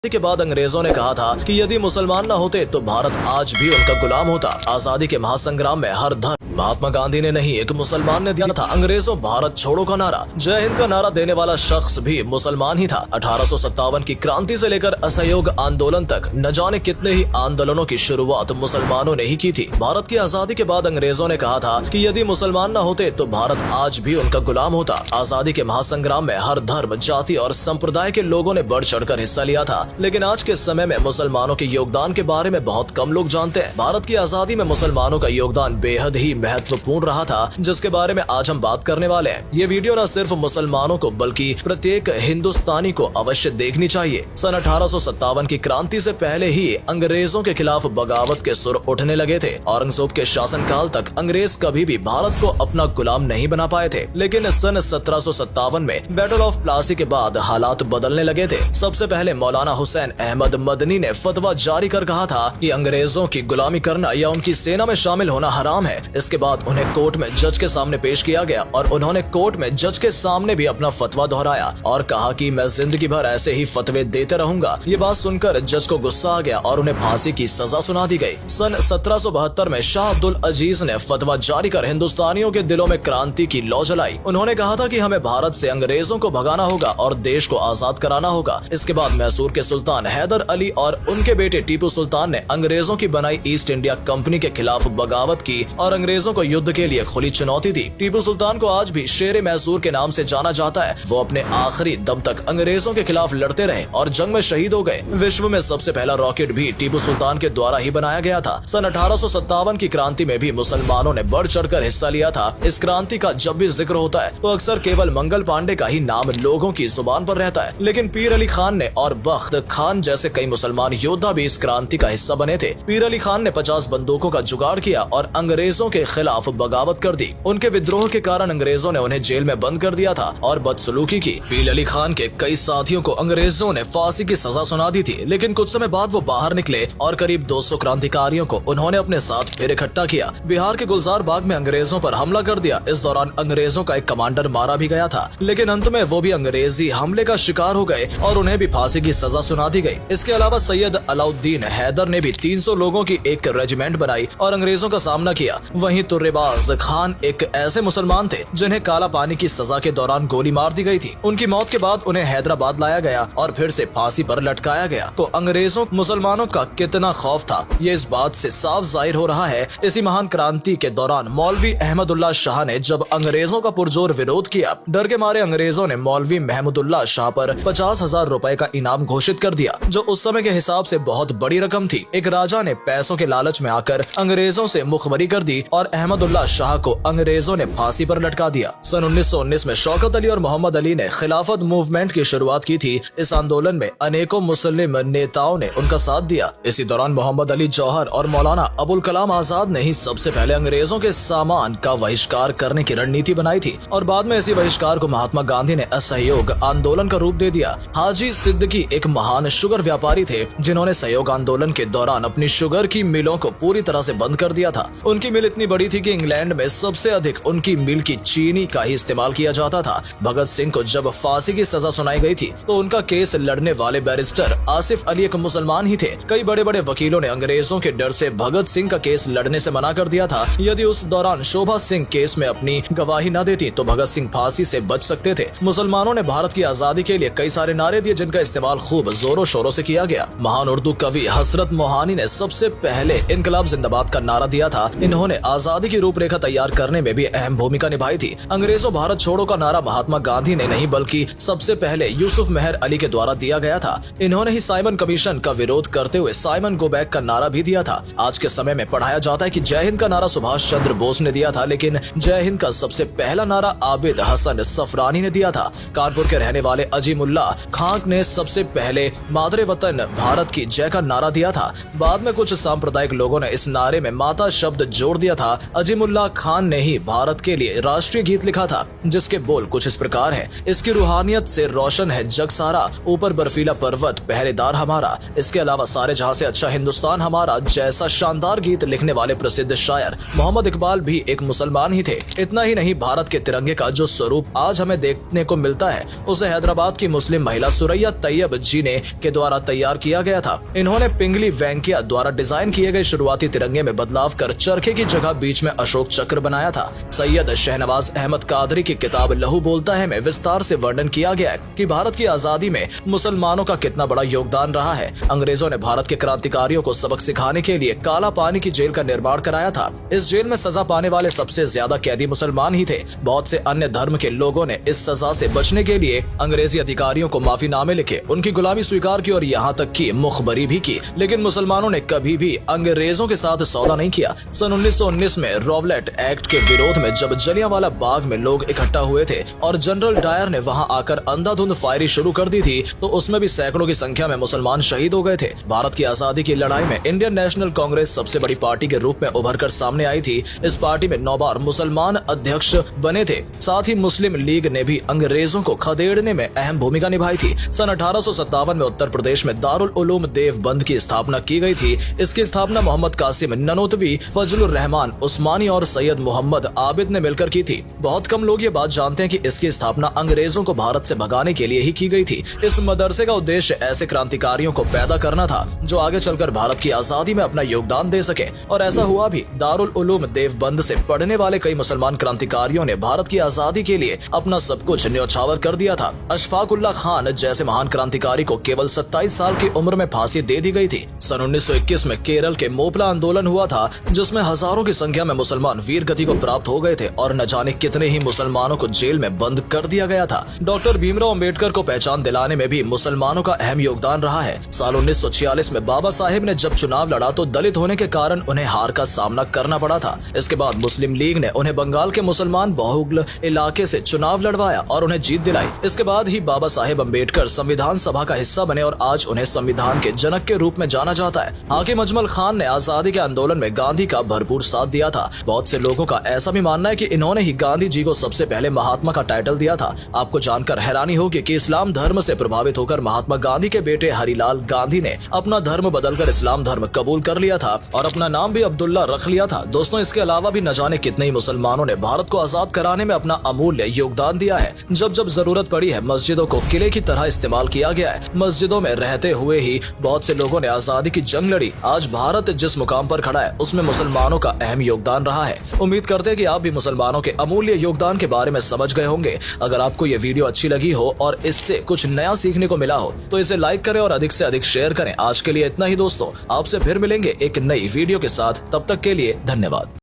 के बाद अंग्रेजों ने कहा था कि यदि मुसलमान न होते तो भारत आज भी उनका गुलाम होता। आजादी के महासंग्राम में हर धर्म महात्मा गांधी ने नहीं, एक मुसलमान ने दिया था। अंग्रेजों भारत छोड़ो का नारा, जय हिंद का नारा देने वाला शख्स भी मुसलमान ही था। 1857 की क्रांति से लेकर असहयोग आंदोलन तक न जाने कितने ही आंदोलनों की शुरुआत मुसलमानों ने ही की थी। भारत की आजादी के बाद अंग्रेजों ने कहा था कि यदि मुसलमान न होते तो भारत आज भी उनका गुलाम होता। आजादी के महासंग्राम में हर धर्म, जाति और संप्रदाय के लोगों ने बढ़ चढ़कर हिस्सा लिया था, लेकिन आज के समय में मुसलमानों के योगदान के बारे में बहुत कम लोग जानते हैं। भारत की आजादी में मुसलमानों का योगदान बेहद ही महत्वपूर्ण रहा था, जिसके बारे में आज हम बात करने वाले हैं। ये वीडियो न सिर्फ मुसलमानों को बल्कि प्रत्येक हिंदुस्तानी को अवश्य देखनी चाहिए। सन 1857 की क्रांति से पहले ही अंग्रेजों के खिलाफ बगावत के सुर उठने लगे थे। औरंगजेब के शासनकाल तक अंग्रेज कभी भी भारत को अपना गुलाम नहीं बना पाए थे, लेकिन सन 1757 में बैटल ऑफ प्लासी के बाद हालात बदलने लगे थे। सबसे पहले मौलाना हुसैन अहमद मदनी ने फतवा जारी कर कहा था कि अंग्रेजों की गुलामी करना या उनकी सेना में शामिल होना हराम है। इसके बाद उन्हें कोर्ट में जज के सामने पेश किया गया और उन्होंने कोर्ट में जज के सामने भी अपना फतवा दोहराया और कहा कि मैं जिंदगी भर ऐसे ही फतवे देते रहूंगा। ये बात सुनकर जज को गुस्सा आ गया और उन्हें फांसी की सजा सुना दी गई। सन 1772 में शाह अब्दुल अजीज ने फतवा जारी कर हिंदुस्तानियों के दिलों में क्रांति की लौ जलाई। उन्होंने कहा था कि हमें भारत से अंग्रेजों को भगाना होगा और देश को आजाद कराना होगा। इसके बाद मैसूर के सुल्तान हैदर अली और उनके बेटे टीपू सुल्तान ने अंग्रेजों की बनाई ईस्ट इंडिया कंपनी के खिलाफ बगावत की और अंग्रेजों को युद्ध के लिए खुली चुनौती दी। टीपू सुल्तान को आज भी शेर मैसूर के नाम से जाना जाता है। वो अपने आखिरी दम तक अंग्रेजों के खिलाफ लड़ते रहे और जंग में शहीद हो गए। विश्व में सबसे पहला रॉकेट भी टीपू सुल्तान के द्वारा ही बनाया गया था। सन 1857 की क्रांति में भी मुसलमानों ने बढ़ चढ़कर हिस्सा लिया था। इस क्रांति का जब भी जिक्र होता है तो अक्सर केवल मंगल पांडे का ही नाम लोगों की जुबान पर रहता है, लेकिन पीर अली खान ने और बख्त खान जैसे कई मुसलमान योद्धा भी इस क्रांति का हिस्सा बने थे। पीर अली खान ने 50 बंदूकों का जुगाड़ किया और अंग्रेजों के खिलाफ बगावत कर दी। उनके विद्रोह के कारण अंग्रेजों ने उन्हें जेल में बंद कर दिया था और बदसलूकी की। पीर अली खान के कई साथियों को अंग्रेजों ने फांसी की सजा सुना दी थी, लेकिन कुछ समय बाद वो बाहर निकले और करीब 200 क्रांतिकारियों को उन्होंने अपने साथ फिर इकट्ठा किया। बिहार के गुलजार बाग में अंग्रेजों पर हमला कर दिया। इस दौरान अंग्रेजों का एक कमांडर मारा भी गया था, लेकिन अंत में वो भी अंग्रेजी हमले का शिकार हो गए और उन्हें भी फांसी की सजा सुना दी गई। इसके अलावा सैयद अलाउद्दीन हैदर ने भी 300 लोगों की एक रेजिमेंट बनाई और अंग्रेजों का सामना किया। वहीं तुर्रेबाज खान एक ऐसे मुसलमान थे जिन्हें काला पानी की सजा के दौरान गोली मार दी गई थी। उनकी मौत के बाद उन्हें हैदराबाद लाया गया और फिर से फांसी पर लटकाया गया। तो अंग्रेजों मुसलमानों का कितना खौफ था, ये इस बात से साफ जाहिर हो रहा है। इसी महान क्रांति के दौरान मौलवी अहमदुल्ला शाह ने जब अंग्रेजों का पुरजोर विरोध किया, डर के मारे अंग्रेजों ने मौलवी महमूदुल्लाह शाह पर 50,000 रुपए का इनाम घोषित कर दिया, जो उस समय के हिसाब से बहुत बड़ी रकम थी। एक राजा ने पैसों के लालच में आकर अंग्रेजों से मुखबरी कर दी और अहमदुल्लाह शाह को अंग्रेजों ने फांसी पर लटका दिया। सन 1919 में शौकत अली और मोहम्मद अली ने खिलाफत मूवमेंट की शुरुआत की थी। इस आंदोलन में अनेकों मुस्लिम नेताओं ने उनका साथ दिया। इसी दौरान मोहम्मद अली जौहर और मौलाना अबुल कलाम आजाद ने ही सबसे पहले अंग्रेजों के सामान का बहिष्कार करने की रणनीति बनाई थी और बाद में इसी बहिष्कार को महात्मा गांधी ने असहयोग आंदोलन का रूप दे दिया। हाजी सिद्दीकी एक महान शुगर व्यापारी थे जिन्होंने सहयोग आंदोलन के दौरान अपनी शुगर की मिलों को पूरी तरह से बंद कर दिया था। उनकी मिल इतनी बड़ी थी कि इंग्लैंड में सबसे अधिक उनकी मिल की चीनी का ही इस्तेमाल किया जाता था। भगत सिंह को जब फांसी की सजा सुनाई गई थी तो उनका केस लड़ने वाले बैरिस्टर आसिफ अली एक मुसलमान ही थे। कई बड़े बड़े वकीलों ने अंग्रेजों के डर से भगत सिंह का केस लड़ने से मना कर दिया था। यदि उस दौरान शोभा सिंह केस में अपनी गवाही न देती तो भगत सिंह फांसी से बच सकते थे। मुसलमानों ने भारत की आजादी के लिए कई सारे नारे दिए जिनका इस्तेमाल खूब जोरों शोरों से किया गया। महान उर्दू कवि हसरत मोहानी ने सबसे पहले इनकलाब जिंदाबाद का नारा दिया था। इन्होंने आजादी की रूपरेखा तैयार करने में भी अहम भूमिका निभाई थी। अंग्रेजों भारत छोड़ो का नारा महात्मा गांधी ने नहीं बल्कि सबसे पहले यूसुफ मेहर अली के द्वारा दिया गया था। इन्होंने ही साइमन कमीशन का विरोध करते हुए साइमन गो बैक का नारा भी दिया था। आज के समय में पढ़ाया जाता है कि जय हिंद का नारा सुभाष चंद्र बोस ने दिया था, लेकिन जय हिंद का सबसे पहला नारा आबिद हसन सफरानी ने दिया था। कानपुर के रहने वाले अजीमुल्ला खान ने सबसे पहले मादरे वतन भारत की जय का नारा दिया था। बाद में कुछ सांप्रदायिक लोगों ने इस नारे में माता शब्द जोड़ दिया था। अजीमुल्ला खान ने ही भारत के लिए राष्ट्रीय गीत लिखा था जिसके बोल कुछ इस प्रकार हैं। इसकी रूहानियत से रोशन है जग सारा, ऊपर बर्फीला पर्वत पहरेदार हमारा। इसके अलावा सारे जहां से अच्छा हिंदुस्तान हमारा जैसा शानदार गीत लिखने वाले प्रसिद्ध शायर मोहम्मद इकबाल भी एक मुसलमान ही थे। इतना ही नहीं, भारत के तिरंगे का जो स्वरूप आज हमें देखने को मिलता है उसे हैदराबाद की मुस्लिम महिला सुरैया तैयब जी ने ने के द्वारा तैयार किया गया था। इन्होंने पिंगली वेंकैया द्वारा डिजाइन किए गए शुरुआती तिरंगे में बदलाव कर चरखे की जगह बीच में अशोक चक्र बनाया था। सैयद शहनवाज अहमद कादरी की किताब लहू बोलता है में विस्तार से वर्णन किया गया है कि भारत की आजादी में मुसलमानों का कितना बड़ा योगदान रहा है। अंग्रेजों ने भारत के क्रांतिकारियों को सबक सिखाने के लिए काला पानी की जेल का निर्माण कराया था। इस जेल में सजा पाने वाले सबसे ज्यादा कैदी मुसलमान ही थे। बहुत से अन्य धर्म के लोगों ने इस सजा से बचने के लिए अंग्रेजी अधिकारियों को माफीनामे लिखे, उनकी गुलामी स्वीकार की और यहाँ तक की मुखबरी भी की, लेकिन मुसलमानों ने कभी भी अंग्रेजों के साथ सौदा नहीं किया। सन 1919 में रॉवलेट एक्ट के विरोध में जब जलियांवाला बाग में लोग इकट्ठा हुए थे और जनरल डायर ने वहां आकर अंधाधुंध फायरिंग शुरू कर दी थी, तो उसमें भी सैकड़ों की संख्या में मुसलमान शहीद हो गए थे। भारत की आजादी की लड़ाई में इंडियन नेशनल कांग्रेस सबसे बड़ी पार्टी के रूप में उभर कर सामने आई थी। इस पार्टी में 9 बार मुसलमान अध्यक्ष बने थे। साथ ही मुस्लिम लीग ने भी अंग्रेजों को खदेड़ने में अहम भूमिका निभाई थी। सन 1857 में उत्तर प्रदेश में दारुल उलूम देवबंद की स्थापना की गई थी। इसकी स्थापना मोहम्मद कासिम ननोतवी, फजलुर रहमान उस्मानी और सैयद मोहम्मद आबिद ने मिलकर की थी। बहुत कम लोग ये बात जानते हैं कि इसकी स्थापना अंग्रेजों को भारत से भगाने के लिए ही की गई थी। इस मदरसे का उद्देश्य ऐसे क्रांतिकारियों को पैदा करना था जो आगे चलकर भारत की आजादी में अपना योगदान दे सके, और ऐसा हुआ भी। दारुल उलूम देवबंद से पढ़ने वाले कई मुसलमान क्रांतिकारियों ने भारत की आजादी के लिए अपना सब कुछ न्यौछावर कर दिया था। अशफाक उल्लाह खान जैसे महान क्रांतिकारी को केवल 27 साल की उम्र में फांसी दे दी गई थी। सन 1921 में केरल के मोपला आंदोलन हुआ था, जिसमें हजारों की संख्या में मुसलमान वीर गति को प्राप्त हो गए थे और न जाने कितने ही मुसलमानों को जेल में बंद कर दिया गया था। डॉक्टर भीमराव अम्बेडकर को पहचान दिलाने में भी मुसलमानों का अहम योगदान रहा है। साल 1946 में बाबा साहेब ने जब चुनाव लड़ा तो दलित होने के कारण उन्हें हार का सामना करना पड़ा था। इसके बाद मुस्लिम लीग ने उन्हें बंगाल के मुसलमान बहुल इलाके से चुनाव लड़वाया और उन्हें जीत दिलाई। इसके बाद ही बाबा साहेब अम्बेडकर संविधान सभा का हिस्सा बने और आज उन्हें संविधान के जनक के रूप में जाना जाता है। हाकिम अजमल खान ने आजादी के आंदोलन में गांधी का भरपूर साथ दिया था। बहुत से लोगों का ऐसा भी मानना है कि इन्होंने ही गांधी जी को सबसे पहले महात्मा का टाइटल दिया था। आपको जानकर हैरानी होगी कि इस्लाम धर्म से प्रभावित होकर महात्मा गांधी के बेटे हरिलाल गांधी ने अपना धर्म बदलकर इस्लाम धर्म कबूल कर लिया था और अपना नाम भी अब्दुल्ला रख लिया था। दोस्तों, इसके अलावा भी न जाने कितने ही मुसलमानों ने भारत को आजाद कराने में अपना अमूल्य योगदान दिया है। जब जब जरूरत पड़ी है, मस्जिदों को किले की तरह इस्तेमाल किया गया है। मस्जिदों में रहते हुए ही बहुत से लोगों ने आजादी की जंग लड़ी। आज भारत जिस मुकाम पर खड़ा है, उसमें मुसलमानों का अहम योगदान रहा है। उम्मीद करते हैं कि आप भी मुसलमानों के अमूल्य योगदान के बारे में समझ गए होंगे। अगर आपको ये वीडियो अच्छी लगी हो और इससे कुछ नया सीखने को मिला हो तो इसे लाइक करें और अधिक से अधिक शेयर करें। आज के लिए इतना ही दोस्तों, आपसे फिर मिलेंगे एक नई वीडियो के साथ। तब तक के लिए धन्यवाद।